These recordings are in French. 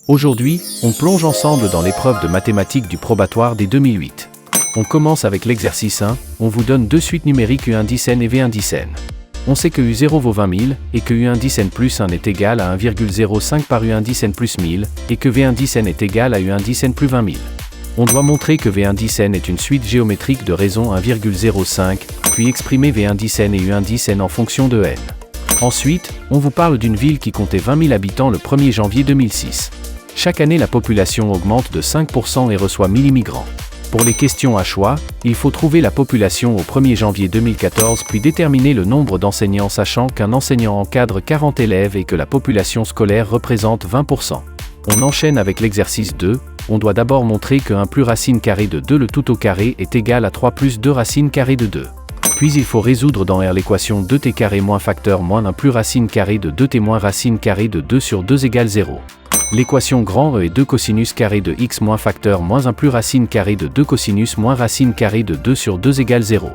Aujourd'hui, on plonge ensemble dans l'épreuve de mathématiques du probatoire des 2008. On commence avec l'exercice 1, on vous donne deux suites numériques U1 10 n et V1 10 n. On sait que U0 vaut 20 000, et que U1 10 n plus 1 est égal à 1,05 par U1 10 n plus 1000, et que V1 10 n est égal à U1 10 n plus 20 000. On doit montrer que V1 10 n est une suite géométrique de raisons 1,05, puis exprimer V1 10 n et U1 10 n en fonction de n. Ensuite, on vous parle d'une ville qui comptait 20 000 habitants le 1er janvier 2006. Chaque année la population augmente de 5% et reçoit 1000 immigrants. Pour les questions à choix, il faut trouver la population au 1er janvier 2014 puis déterminer le nombre d'enseignants sachant qu'un enseignant encadre 40 élèves et que la population scolaire représente 20%. On enchaîne avec l'exercice 2, on doit d'abord montrer que 1 plus racine carrée de 2 le tout au carré est égal à 3 plus 2 racine carrée de 2. Puis il faut résoudre dans R l'équation 2t carré moins facteur moins 1 plus racine carrée de 2t moins racine carrée de 2 sur 2 égale 0. L'équation grand E est 2 cosinus carré de x moins facteur moins 1 plus racine carrée de 2 cosinus moins racine carrée de 2 sur 2 égale 0.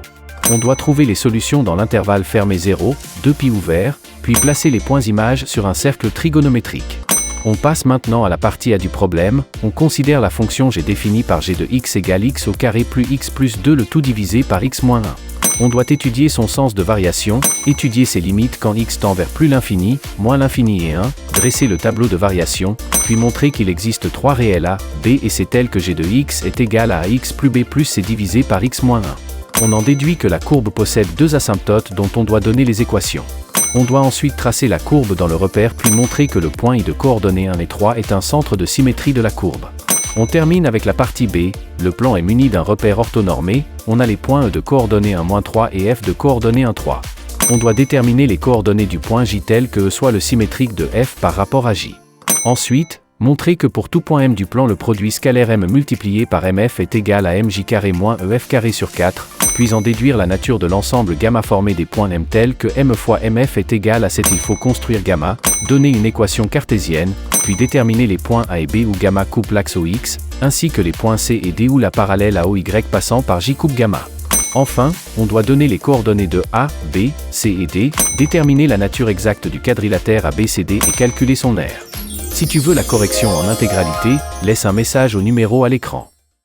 On doit trouver les solutions dans l'intervalle fermé 0, 2π ouvert, puis placer les points images sur un cercle trigonométrique. On passe maintenant à la partie A du problème, on considère la fonction g définie par g de x égale x au carré plus x plus 2 le tout divisé par x moins 1. On doit étudier son sens de variation, étudier ses limites quand x tend vers plus l'infini, moins l'infini et 1, dresser le tableau de variation, puis montrer qu'il existe 3 réels a, b et c'est tel que g de x est égal à ax plus b plus c divisé par x moins 1. On en déduit que la courbe possède deux asymptotes dont on doit donner les équations. On doit ensuite tracer la courbe dans le repère puis montrer que le point I de coordonnées 1 et 3 est un centre de symétrie de la courbe. On termine avec la partie B, le plan est muni d'un repère orthonormé, on a les points E de coordonnées 1, 3 et F de coordonnées 1, 3. On doit déterminer les coordonnées du point J tel que E soit le symétrique de F par rapport à J. Ensuite, montrer que pour tout point M du plan le produit scalaire M multiplié par MF est égal à MJ carré moins EF carré sur 4, puis en déduire la nature de l'ensemble gamma formé des points M tel que M fois MF est égal à 7. Il faut construire gamma, donner une équation cartésienne, puis déterminer les points A et B où gamma coupe l'axe OX, ainsi que les points C et D où la parallèle à OY passant par J coupe gamma. Enfin, on doit donner les coordonnées de A, B, C et D, déterminer la nature exacte du quadrilatère ABCD et calculer son R. Si tu veux la correction en intégralité, laisse un message au numéro à l'écran.